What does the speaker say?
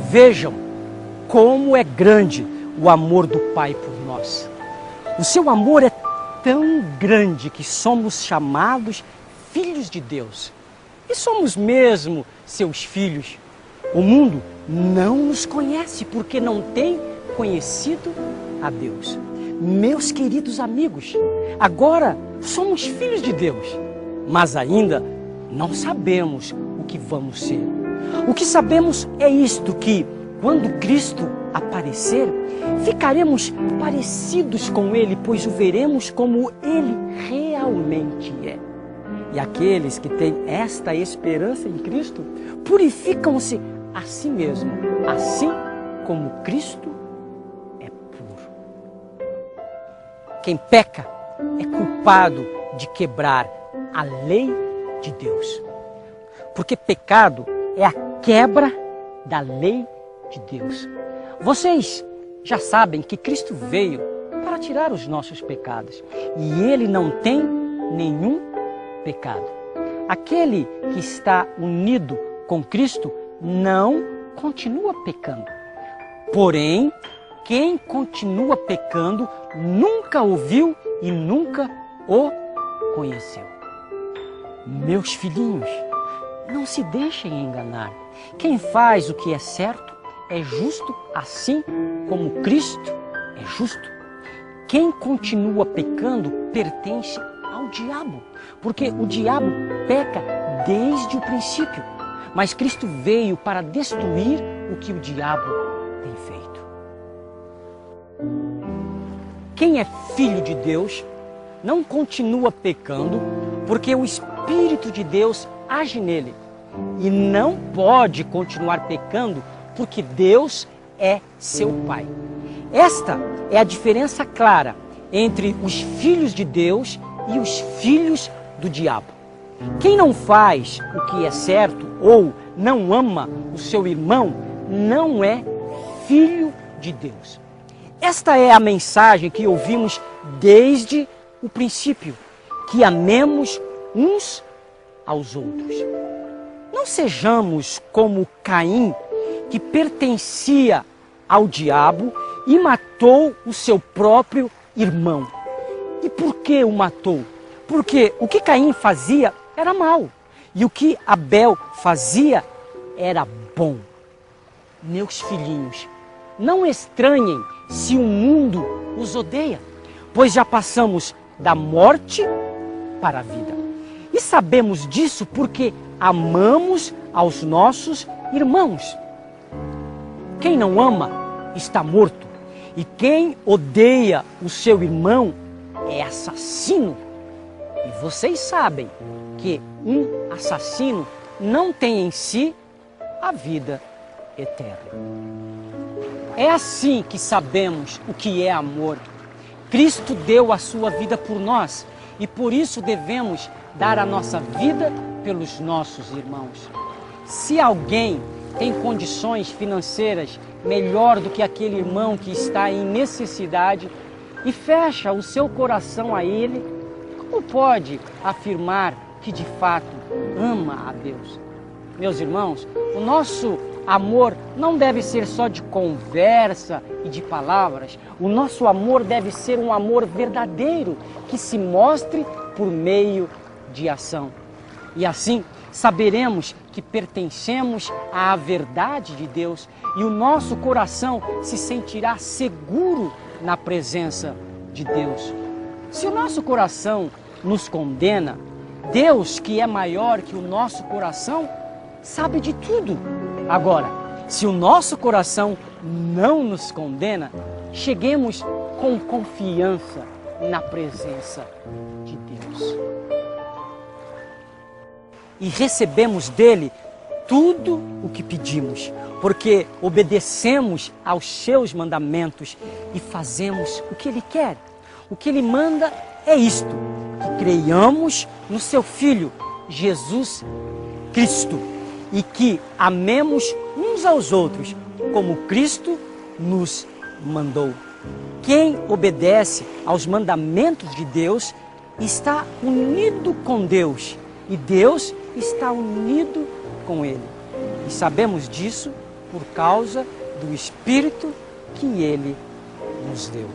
Vejam como é grande o amor do Pai por nós. O seu amor é tão grande que somos chamados filhos de Deus. E somos mesmo seus filhos. O mundo não nos conhece porque não tem conhecido a Deus. Meus queridos amigos, agora somos filhos de Deus, mas ainda não sabemos o que vamos ser. O que sabemos é isto, que quando Cristo aparecer, ficaremos parecidos com Ele, pois o veremos como Ele realmente é. E aqueles que têm esta esperança em Cristo, purificam-se a si mesmo, assim como Cristo é puro. Quem peca é culpado de quebrar a lei de Deus. Porque pecado é a quebra da lei de Deus. Vocês já sabem que Cristo veio para tirar os nossos pecados. E Ele não tem nenhum pecado. Aquele que está unido com Cristo não continua pecando. Porém, quem continua pecando nunca o viu e nunca o conheceu. Meus filhinhos, não se deixem enganar. Quem faz o que é certo é justo, assim como Cristo é justo. Quem continua pecando pertence ao diabo, porque o diabo peca desde o princípio. Mas Cristo veio para destruir o que o diabo tem feito. Quem é filho de Deus não continua pecando, porque o Espírito de Deus age nele. E não pode continuar pecando, porque Deus é seu Pai. Esta é a diferença clara entre os filhos de Deus e os filhos do diabo. Quem não faz o que é certo ou não ama o seu irmão não é filho de Deus. Esta é a mensagem que ouvimos desde o princípio, que amemos uns aos outros. Não sejamos como Caim, que pertencia ao diabo e matou o seu próprio irmão. E por que o matou? Porque o que Caim fazia era mal e o que Abel fazia era bom. Meus filhinhos, não estranhem se o mundo os odeia, pois já passamos da morte para a vida. E sabemos disso porque amamos aos nossos irmãos. Quem não ama está morto, e quem odeia o seu irmão é assassino. E vocês sabem que um assassino não tem em si a vida eterna. É assim que sabemos o que é amor. Cristo deu a sua vida por nós e por isso devemos dar a nossa vida pelos nossos irmãos. Se alguém tem condições financeiras melhor do que aquele irmão que está em necessidade e fecha o seu coração a ele, como pode afirmar que de fato ama a Deus? Meus irmãos, o nosso amor não deve ser só de conversa e de palavras. O nosso amor deve ser um amor verdadeiro, que se mostre por meio de ação. E assim saberemos que pertencemos à verdade de Deus e o nosso coração se sentirá seguro na presença de Deus. Se o nosso coração nos condena, Deus, que é maior que o nosso coração, sabe de tudo. Agora, se o nosso coração não nos condena, cheguemos com confiança na presença de Deus. E recebemos dele tudo o que pedimos, porque obedecemos aos seus mandamentos e fazemos o que ele quer. O que ele manda é isto: que creiamos no seu Filho, Jesus Cristo, e que amemos uns aos outros, como Cristo nos mandou. Quem obedece aos mandamentos de Deus está unido com Deus, e Deus está unido com ele. E sabemos disso por causa do Espírito que Ele nos deu.